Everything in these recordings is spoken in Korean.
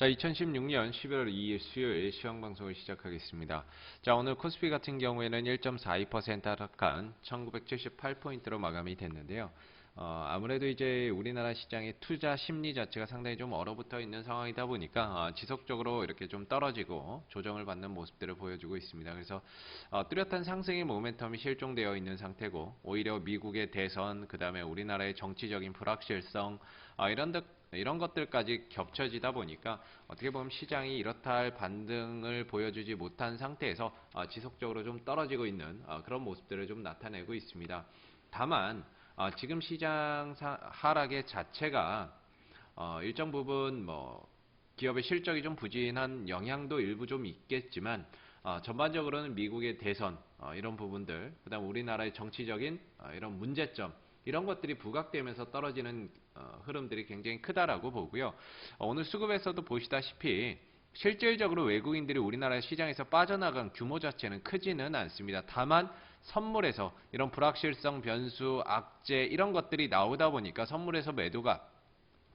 자, 2016년 11월 2일 수요일 시황방송을 시작하겠습니다. 자, 오늘 코스피 같은 경우에는 1.42% 하락한 1978포인트로 마감이 됐는데요. 아무래도 이제 우리나라 시장의 투자 심리 자체가 상당히 좀 얼어붙어 있는 상황이다 보니까 지속적으로 이렇게 좀 떨어지고 조정을 받는 모습들을 보여주고 있습니다. 그래서 뚜렷한 상승의 모멘텀이 실종되어 있는 상태고, 오히려 미국의 대선, 그 다음에 우리나라의 정치적인 불확실성, 이런 것들까지 겹쳐지다 보니까 어떻게 보면 시장이 이렇다 할 반등을 보여주지 못한 상태에서 지속적으로 좀 떨어지고 있는 그런 모습들을 좀 나타내고 있습니다. 다만 지금 시장 하락의 자체가 일정 부분 기업의 실적이 좀 부진한 영향도 일부 좀 있겠지만, 전반적으로는 미국의 대선 이런 부분들, 그다음 우리나라의 정치적인 이런 문제점, 이런 것들이 부각되면서 떨어지는 흐름들이 굉장히 크다라고 보고요. 오늘 수급에서도 보시다시피 실질적으로 외국인들이 우리나라 시장에서 빠져나간 규모 자체는 크지는 않습니다. 다만 선물에서 이런 불확실성, 변수, 악재 이런 것들이 나오다 보니까 선물에서 매도가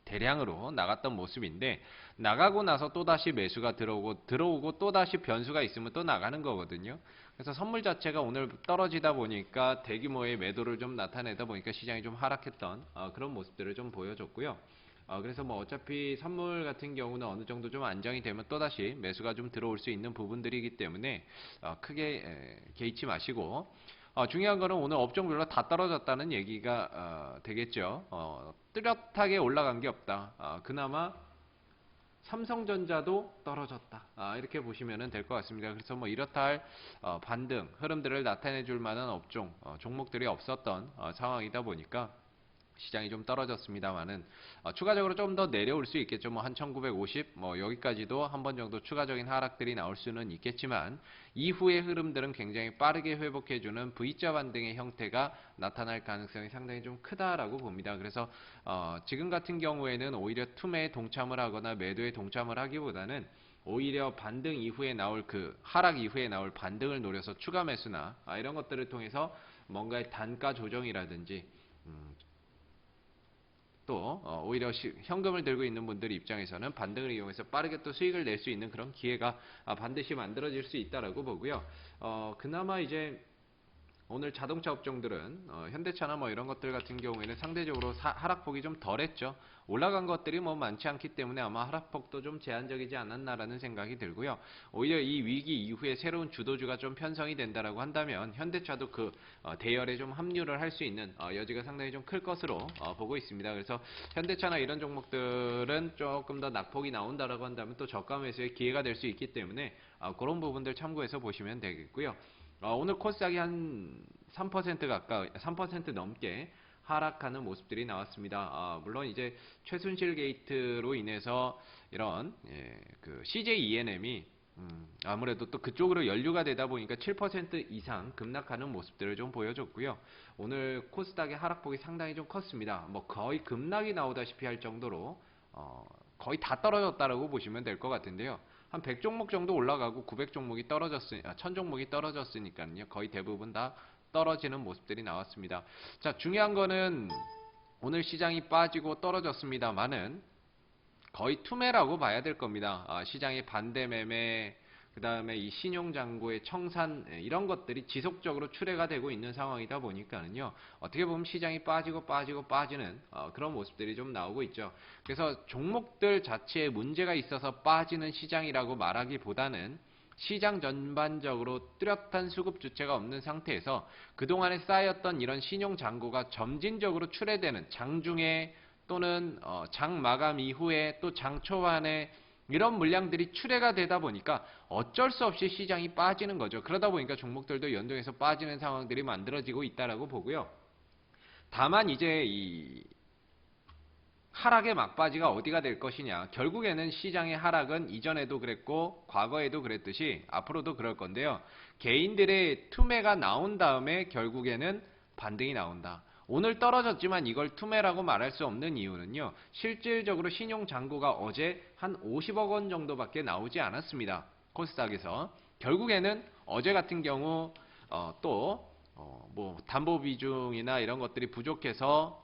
대량으로 나갔던 모습인데, 나가고 나서 또다시 매수가 들어오고 또다시 변수가 있으면 또 나가는 거거든요. 그래서 선물 자체가 오늘 떨어지다 보니까 대규모의 매도를 좀 나타내다 보니까 시장이 좀 하락했던 그런 모습들을 좀 보여줬고요. 그래서 어차피 선물 같은 경우는 어느 정도 좀 안정이 되면 또다시 매수가 좀 들어올 수 있는 부분들이기 때문에 크게 개의치 마시고, 중요한 거는 오늘 업종별로 다 떨어졌다는 얘기가 되겠죠. 뚜렷하게 올라간 게 없다. 그나마 삼성전자도 떨어졌다. 이렇게 보시면 될 것 같습니다. 그래서 이렇다 할 반등 흐름들을 나타내 줄 만한 업종, 종목들이 없었던 상황이다 보니까 시장이 좀 떨어졌습니다만은, 추가적으로 좀 더 내려올 수 있겠죠. 한 1950 여기까지도 한 번 정도 추가적인 하락들이 나올 수는 있겠지만, 이후의 흐름들은 굉장히 빠르게 회복해주는 V자 반등의 형태가 나타날 가능성이 상당히 좀 크다라고 봅니다. 그래서 지금 같은 경우에는 오히려 투매에 동참을 하거나 매도에 동참을 하기보다는 오히려 반등 이후에 나올 하락 이후에 나올 반등을 노려서 추가 매수나 이런 것들을 통해서 뭔가의 단가 조정이라든지, 또 오히려 현금을 들고 있는 분들 입장에서는 반등을 이용해서 빠르게 또 수익을 낼 수 있는 그런 기회가 반드시 만들어질 수 있다라고 보고요. 그나마 이제 오늘 자동차 업종들은 현대차나 이런 것들 같은 경우에는 상대적으로 하락폭이 좀 덜했죠. 올라간 것들이 많지 않기 때문에 아마 하락폭도 좀 제한적이지 않았나라는 생각이 들고요. 오히려 이 위기 이후에 새로운 주도주가 좀 편성이 된다라고 한다면 현대차도 그 대열에 좀 합류를 할 수 있는 여지가 상당히 좀 클 것으로 보고 있습니다. 그래서 현대차나 이런 종목들은 조금 더 낙폭이 나온다라고 한다면 또 저가 매수의 기회가 될 수 있기 때문에 그런 부분들 참고해서 보시면 되겠고요. 오늘 코스닥이 한 3% 가까이, 3% 넘게 하락하는 모습들이 나왔습니다. 물론 이제 최순실 게이트로 인해서 이런 그 CJ ENM이 아무래도 또 그쪽으로 연루가 되다 보니까 7% 이상 급락하는 모습들을 좀 보여줬고요. 오늘 코스닥의 하락폭이 상당히 좀 컸습니다. 거의 급락이 나오다시피 할 정도로 거의 다 떨어졌다라고 보시면 될 것 같은데요. 한 100종목 정도 올라가고 900종목이 1000종목이 떨어졌으니까요. 거의 대부분 다 떨어지는 모습들이 나왔습니다. 자, 중요한 거는 오늘 시장이 빠지고 떨어졌습니다만은 거의 투매라고 봐야 될 겁니다. 시장의 반대 매매, 그 다음에 이 신용장고의 청산, 이런 것들이 지속적으로 출회가 되고 있는 상황이다 보니까는요, 어떻게 보면 시장이 빠지는 그런 모습들이 좀 나오고 있죠. 그래서 종목들 자체에 문제가 있어서 빠지는 시장이라고 말하기보다는 시장 전반적으로 뚜렷한 수급 주체가 없는 상태에서 그동안에 쌓였던 이런 신용장고가 점진적으로 출회되는 장중에 또는 장 마감 이후에 또 장 초반에 이런 물량들이 출회가 되다 보니까 어쩔 수 없이 시장이 빠지는 거죠. 그러다 보니까 종목들도 연동해서 빠지는 상황들이 만들어지고 있다라고 보고요. 다만 이제 이 하락의 막바지가 어디가 될 것이냐. 결국에는 시장의 하락은 이전에도 그랬고 과거에도 그랬듯이 앞으로도 그럴 건데요. 개인들의 투매가 나온 다음에 결국에는 반등이 나온다. 오늘 떨어졌지만 이걸 투매라고 말할 수 없는 이유는요. 실질적으로 신용잔고가 어제 한 50억 원 정도밖에 나오지 않았습니다. 코스닥에서. 결국에는 어제 같은 경우 담보 비중이나 이런 것들이 부족해서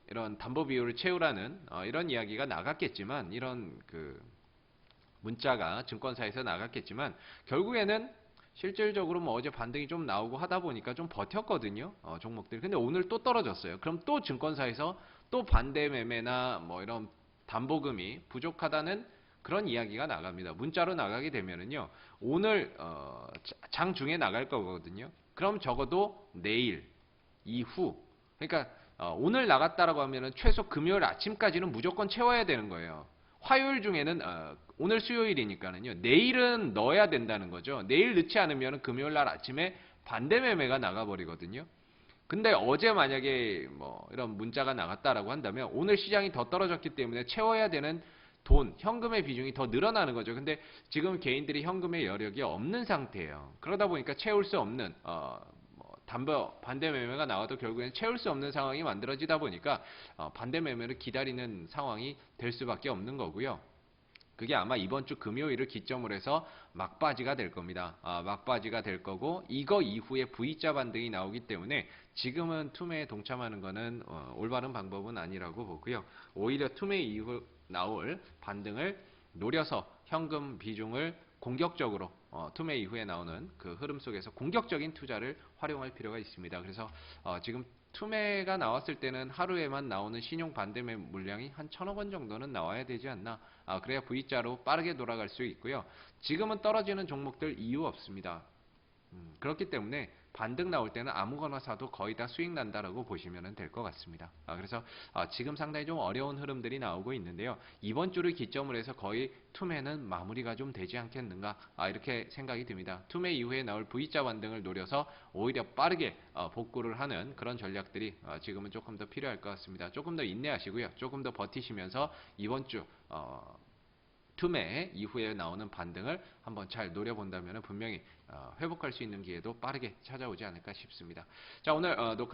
이런 담보 비율을 채우라는 이런 이야기가 나갔겠지만, 이런 문자가 증권사에서 나갔겠지만 결국에는 실질적으로 뭐 어제 반등이 좀 나오고 하다 보니까 좀 버텼거든요. 종목들이. 근데 오늘 또 떨어졌어요. 그럼 또 증권사에서 또 반대 매매나 뭐 이런 담보금이 부족하다는 그런 이야기가 나갑니다. 문자로 나가게 되면은요. 오늘 장중에 나갈 거거든요. 그럼 적어도 내일 이후 그러니까 오늘 나갔다라고 하면은 최소 금요일 아침까지는 무조건 채워야 되는 거예요. 화요일 중에는 오늘 수요일이니까는요. 내일은 넣어야 된다는 거죠. 내일 넣지 않으면 금요일 날 아침에 반대 매매가 나가버리거든요. 근데 어제 만약에 뭐 이런 문자가 나갔다라고 한다면 오늘 시장이 더 떨어졌기 때문에 채워야 되는 돈, 현금의 비중이 더 늘어나는 거죠. 근데 지금 개인들이 현금의 여력이 없는 상태예요. 그러다 보니까 채울 수 없는 반대 매매가 나와도 결국엔 채울 수 없는 상황이 만들어지다 보니까 반대 매매를 기다리는 상황이 될 수밖에 없는 거고요. 그게 아마 이번 주 금요일을 기점으로 해서 막바지가 될 겁니다. 막바지가 될 거고 이거 이후에 V자 반등이 나오기 때문에 지금은 투매에 동참하는 거는 올바른 방법은 아니라고 보고요. 오히려 투매 이후 나올 반등을 노려서 현금 비중을 공격적으로 투매 이후에 나오는 그 흐름 속에서 공격적인 투자를 활용할 필요가 있습니다. 그래서 지금 투매가 나왔을 때는 하루에만 나오는 신용 반대매 물량이 한 1,000억 원 정도는 나와야 되지 않나. 그래야 V자로 빠르게 돌아갈 수 있고요. 지금은 떨어지는 종목들 이유 없습니다. 그렇기 때문에 반등 나올 때는 아무거나 사도 거의 다 수익 난다라고 보시면 될 것 같습니다. 그래서 지금 상당히 좀 어려운 흐름들이 나오고 있는데요. 이번 주를 기점으로 해서 거의 투매는 마무리가 좀 되지 않겠는가 이렇게 생각이 듭니다. 투매 이후에 나올 V자 반등을 노려서 오히려 빠르게 복구를 하는 그런 전략들이 지금은 조금 더 필요할 것 같습니다. 조금 더 인내하시고요. 조금 더 버티시면서 이번 주 투매 이후에 나오는 반등을 한번 잘 노려본다면 분명히 회복할 수 있는 기회도 빠르게 찾아오지 않을까 싶습니다. 자, 오늘 녹화